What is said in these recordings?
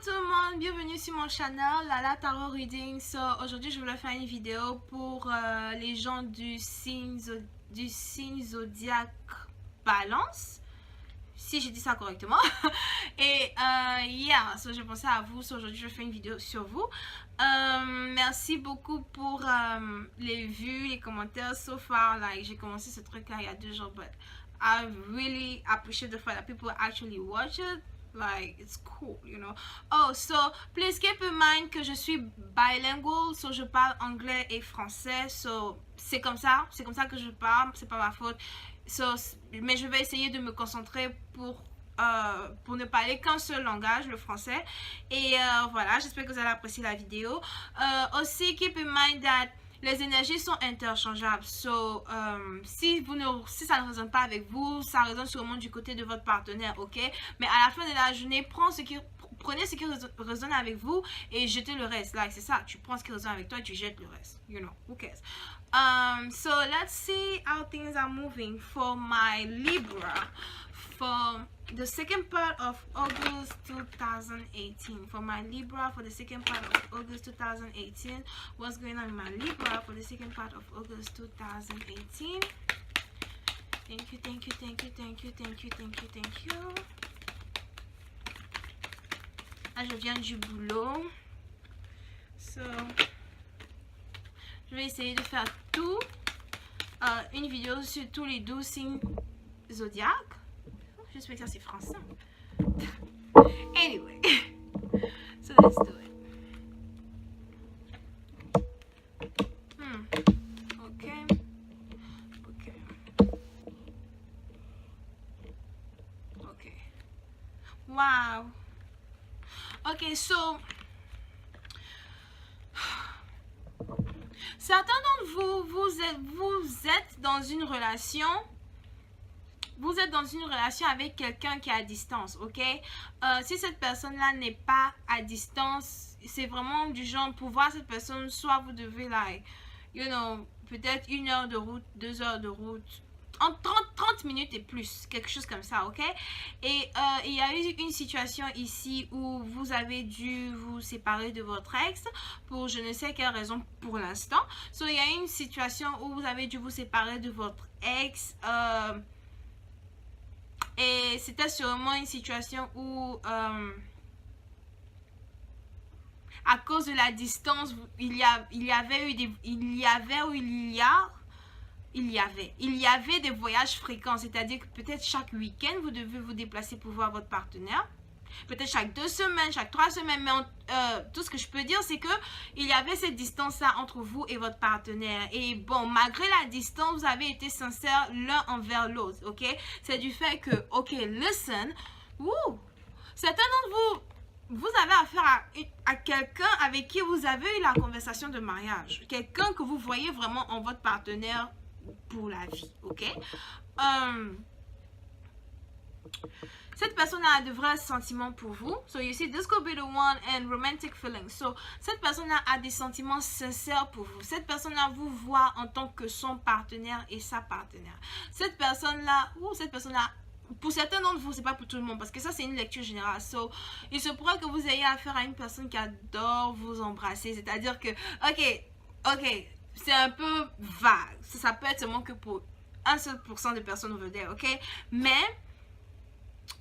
tout le monde, bienvenue sur mon channel Lala Tarot Reading. Aujourd'hui je voulais faire une vidéo pour les gens du signe zodiaque Balance, si j'ai dit ça correctement. Et je pensais à vous. Aujourd'hui je fais une vidéo sur vous. Merci beaucoup pour les vues, les commentaires so far. Like, j'ai commencé ce truc là il y a 2 jours, but I really appreciate the fact that people actually watch it. Like, it's cool, you know. Oh, so please keep in mind que je suis bilingual, so je parle anglais et français, so c'est comme ça que je parle, c'est pas ma faute. Mais je vais essayer de me concentrer pour ne parler qu'un seul langage, le français. Et voilà, j'espère que vous allez apprécier la vidéo. Aussi, keep in mind that les énergies sont interchangeables. So, si ça ne résonne pas avec vous, ça résonne sûrement du côté de votre partenaire, ok? Mais à la fin de la journée, prenez ce qui résonne avec vous et jetez le reste. Like, c'est ça, tu prends ce qui résonne avec toi et tu jettes le reste. You know, who cares? So, let's see how things are moving for my Libra. For the second part of August 2018, for my Libra, for the second part of August 2018, what's going on in my Libra for the second part of August 2018? Thank you, thank you, thank you, thank you, thank you, thank you, thank you. Là, je viens du boulot. So, je vais essayer de faire une vidéo sur tous les 12 signes zodiaques. J'espère que ça c'est français. Anyway, so let's do it. Okay. Wow. Okay, so certains d'entre vous êtes dans une relation. Vous êtes dans une relation avec quelqu'un qui est à distance, ok? Si cette personne-là n'est pas à distance, c'est vraiment du genre, pour voir cette personne, soit vous devez, like, you know, peut-être 1 heure de route, 2 heures de route, en 30 minutes et plus, quelque chose comme ça, ok? Et il y a eu une situation ici où vous avez dû vous séparer de votre ex pour je ne sais quelle raison pour l'instant. So, il y a eu une situation où vous avez dû vous séparer de votre ex, et c'était sûrement une situation où, à cause de la distance, il y avait des voyages fréquents. C'est-à-dire que peut-être chaque week-end, vous devez vous déplacer pour voir votre partenaire. Peut-être chaque 2 semaines, chaque 3 semaines. Mais tout ce que je peux dire, c'est que il y avait cette distance-là entre vous et votre partenaire. Et bon, malgré la distance, vous avez été sincères l'un envers l'autre, ok? C'est du fait que, ok, listen, certains d'entre vous avez affaire à quelqu'un avec qui vous avez eu la conversation de mariage. Quelqu'un que vous voyez vraiment en votre partenaire pour la vie, ok? Cette personne-là a de vrais sentiments pour vous. So you see, this could be the one and romantic feelings. So cette personne-là a des sentiments sincères pour vous. Cette personne-là vous voit en tant que son partenaire et sa partenaire. Cette personne-là, pour certains d'entre vous, c'est pas pour tout le monde parce que ça c'est une lecture générale. So, il se pourrait que vous ayez affaire à une personne qui adore vous embrasser. C'est-à-dire que, ok, c'est un peu vague. Ça peut être seulement que pour 1% de personnes over there, ok? Mais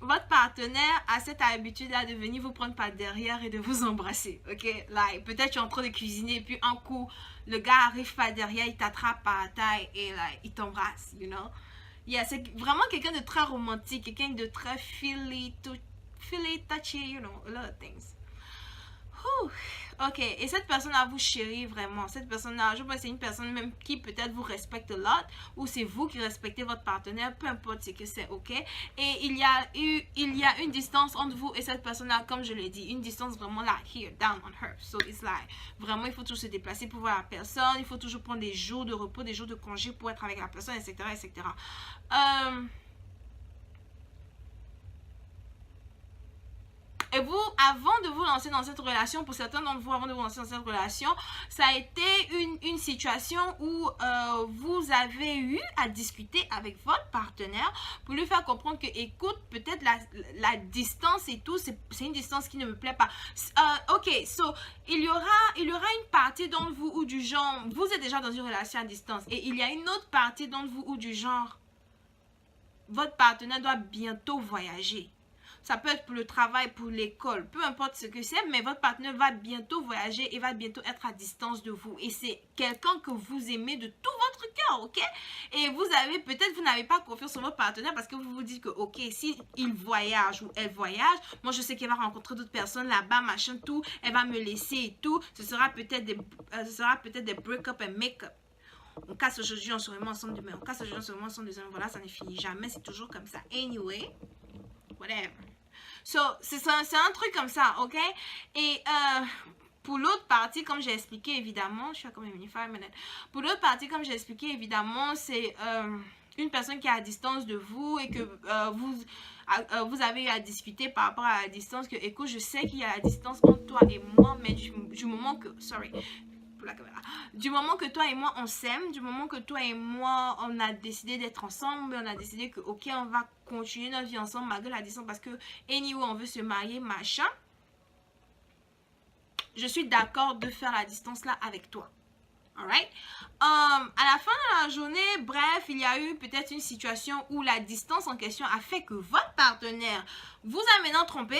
votre partenaire a cette habitude-là de venir vous prendre par derrière et de vous embrasser, ok? Like, peut-être tu es en train de cuisiner et puis un coup, le gars arrive par derrière, il t'attrape par la taille et like, il t'embrasse, you know? Yeah, c'est vraiment quelqu'un de très romantique, quelqu'un de très feely, touchy, you know, a lot of things. Ok, et cette personne-là vous chérit vraiment. Cette personne-là, je pense que c'est une personne même qui peut-être vous respecte a lot, ou c'est vous qui respectez votre partenaire, peu importe ce que c'est, ok? Et il y a une distance entre vous et cette personne-là, comme je l'ai dit, une distance vraiment là, here, down on her. So it's like, vraiment, il faut toujours se déplacer pour voir la personne, il faut toujours prendre des jours de repos, des jours de congé pour être avec la personne, etc., etc. Et vous, avant de vous lancer dans cette relation, pour certains d'entre vous, avant de vous lancer dans cette relation, ça a été une situation où vous avez eu à discuter avec votre partenaire pour lui faire comprendre que, écoute, peut-être la distance et tout, c'est une distance qui ne me plaît pas. Ok, so, il y aura une partie d'entre vous ou du genre, vous êtes déjà dans une relation à distance et il y a une autre partie d'entre vous ou du genre, votre partenaire doit bientôt voyager. Ça peut être pour le travail, pour l'école, peu importe ce que c'est, mais votre partenaire va bientôt voyager et va bientôt être à distance de vous. Et c'est quelqu'un que vous aimez de tout votre cœur, ok? Et vous n'avez pas confiance en votre partenaire parce que vous vous dites que, ok, si il voyage ou elle voyage, moi je sais qu'elle va rencontrer d'autres personnes là-bas, machin, tout, elle va me laisser et tout. Ce sera peut-être des break-up et make-up. On casse aujourd'hui, on se remet ensemble demain. On casse aujourd'hui, on se remet ensemble demain. Voilà, ça ne finit jamais. C'est toujours comme ça. Anyway, whatever. So, c'est un truc comme ça, ok? Et pour l'autre partie, comme j'ai expliqué, évidemment, je suis comme une 5 minutes. Pour l'autre partie, comme j'ai expliqué, évidemment, c'est une personne qui est à distance de vous et que vous avez eu à discuter par rapport à la distance. Que, écoute, je sais qu'il y a la distance entre toi et moi, mais du moment que... Sorry. La caméra. Du moment que toi et moi on s'aime, du moment que toi et moi on a décidé d'être ensemble, on a décidé que ok on va continuer notre vie ensemble malgré la distance parce que anyway on veut se marier machin, je suis d'accord de faire la distance là avec toi. Alright? À la fin de la journée, bref, il y a eu peut-être une situation où la distance en question a fait que votre partenaire vous a maintenant trompé.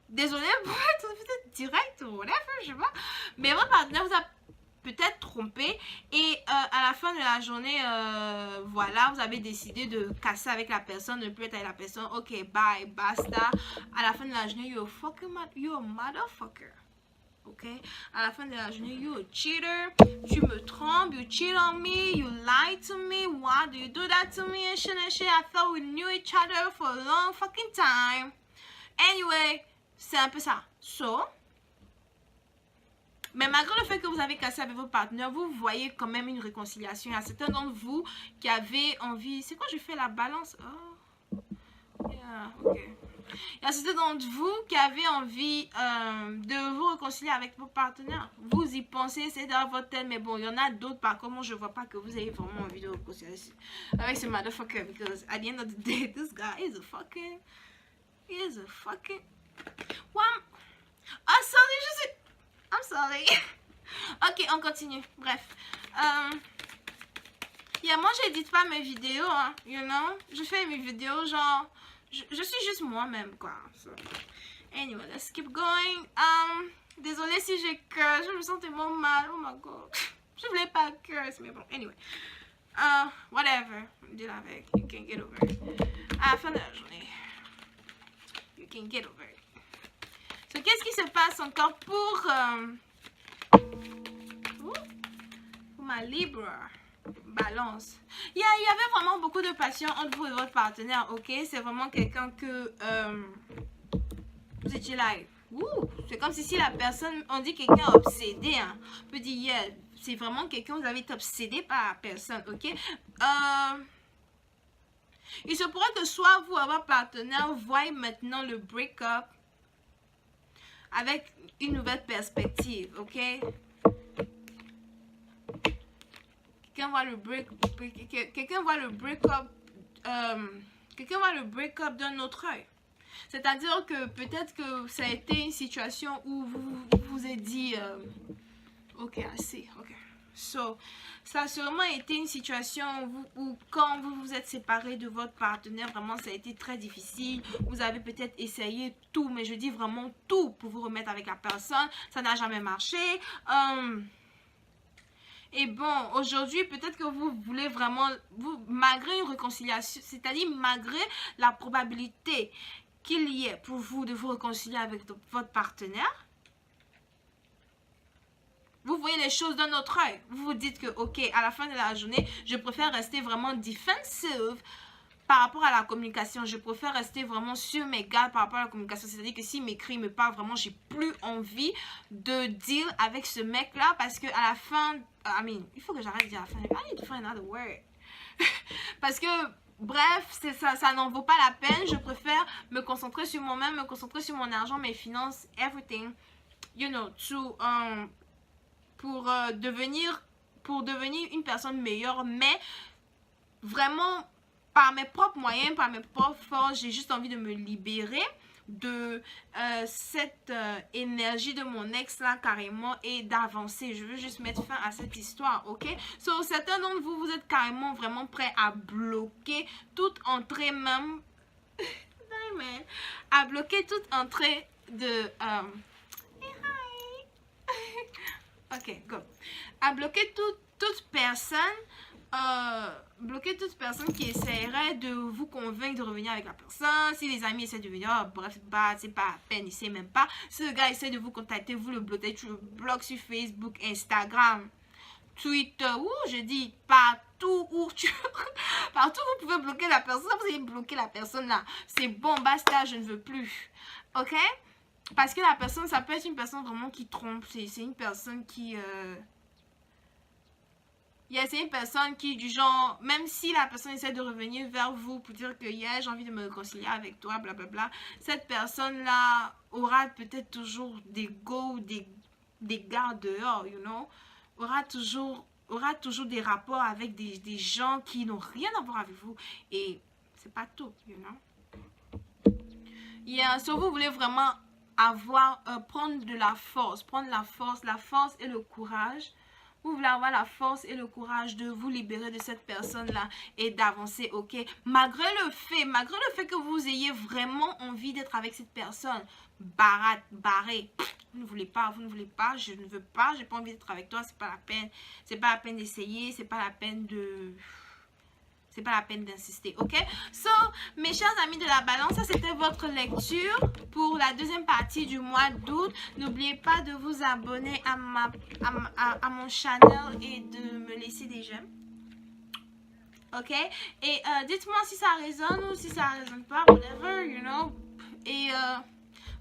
Désolé pour être peut-être direct ou whatever, je sais pas. Mais votre partenaire vous a peut-être trompé et à la fin de la journée, voilà, vous avez décidé de casser avec la personne, de ne plus être avec la personne. Ok, bye, basta. À la fin de la journée, you're a motherfucker. Ok? À la fin de la journée, you're a cheater. Tu me trompes, you cheat on me, you lie to me. Why do you do that to me? And shit and shit. I thought we knew each other for a long fucking time. Anyway, c'est un peu ça. So, mais malgré le fait que vous avez cassé avec votre partenaire, vous voyez quand même une réconciliation. Il y a certains d'entre vous qui avaient envie... C'est quoi, je fais la balance? Oh. Yeah, ok. Il y a certains d'entre vous qui avaient envie de vous réconcilier avec votre partenaire. Vous y pensez, c'est dans votre tête. Mais bon, il y en a d'autres, par contre, je ne vois pas que vous ayez vraiment envie de vous réconcilier avec ce motherfucker. Because at the end of the day, this guy is a fucking... He is a fucking... What? Oh, sorry, I'm sorry. Ok, on continue. Bref. Moi, j'édite pas mes vidéos, hein, you know. Je fais mes vidéos, genre... Je suis juste moi-même, quoi. So. Anyway, let's keep going. Désolée si j'ai curse. Je me sens tellement mal. Oh my god. Je voulais pas curse, mais bon. Anyway. Whatever. Deal avec. You can get over it. À la fin de la journée. You can get over it. So, qu'est-ce qui se passe encore pour ma Libra Balance? Il y avait vraiment beaucoup de passion entre vous et votre partenaire, ok? C'est vraiment quelqu'un que vous étiez là. C'est comme si la personne, on dit quelqu'un obsédé, hein. On peut dire, yeah, c'est vraiment quelqu'un, vous avez été obsédé par la personne, ok? Il se pourrait que soit vous et votre partenaire voient maintenant le break-up avec une nouvelle perspective, ok? Quelqu'un voit le break-up d'un autre œil. C'est-à-dire que peut-être que ça a été une situation où vous vous êtes dit ok, assez, ok. So, ça a sûrement été une situation où quand vous vous êtes séparé de votre partenaire, vraiment ça a été très difficile. Vous avez peut-être essayé tout, mais je dis vraiment tout pour vous remettre avec la personne. Ça n'a jamais marché. Et bon, aujourd'hui, peut-être que vous voulez vraiment, malgré une réconciliation, c'est-à-dire malgré la probabilité qu'il y ait pour vous de vous réconcilier avec votre partenaire, vous voyez les choses d'un autre œil. Vous vous dites que, ok, à la fin de la journée, je préfère rester vraiment defensive par rapport à la communication. Je préfère rester vraiment sur mes gardes par rapport à la communication. C'est-à-dire que s'il m'écrit, il me parle vraiment, j'ai plus envie de deal avec ce mec-là parce que à la fin, il faut que j'arrête de dire à la fin. I need to find another word. Parce que bref, ça n'en vaut pas la peine. Je préfère me concentrer sur moi-même, me concentrer sur mon argent, mes finances, everything, you know, pour devenir une personne meilleure, mais vraiment par mes propres moyens, par mes propres forces. J'ai juste envie de me libérer de cette énergie de mon ex là carrément et d'avancer. Je veux juste mettre fin à cette histoire, ok? So, certains d'entre vous, vous êtes carrément vraiment prêts à bloquer toute entrée même à bloquer toute entrée de ok, go. À bloquer toute personne qui essaierait de vous convaincre de revenir avec la personne. Si les amis essaient de venir, oh, bref, c'est pas à peine, il sait même pas. Si le gars essaie de vous contacter, vous le bloquez, tu le bloques sur Facebook, Instagram, Twitter, je dis partout où partout vous pouvez bloquer la personne, vous allez bloquer la personne là. C'est bon, basta, je ne veux plus. Ok? Parce que la personne, ça peut être une personne vraiment qui trompe. C'est une personne qui... c'est une personne qui, du genre, même si la personne essaie de revenir vers vous pour dire que yeah, j'ai envie de me réconcilier avec toi, blablabla, cette personne-là aura peut-être toujours des go, des gars dehors, you know, aura toujours des rapports avec des gens qui n'ont rien à voir avec vous. Et c'est pas tout, you know. Si vous voulez vraiment prendre la force et le courage. Vous voulez avoir la force et le courage de vous libérer de cette personne-là et d'avancer, ok? Malgré le fait que vous ayez vraiment envie d'être avec cette personne, barré. Vous ne voulez pas, je ne veux pas, j'ai pas envie d'être avec toi, c'est pas la peine d'essayer, c'est pas la peine d'insister, ok? So, mes chers amis de la balance, ça c'était votre lecture pour la deuxième partie du mois d'août. N'oubliez pas de vous abonner à mon channel et de me laisser des j'aime. Ok? Et dites-moi si ça résonne ou si ça résonne pas, whatever, you know. Et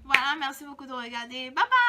voilà, merci beaucoup de regarder. Bye bye!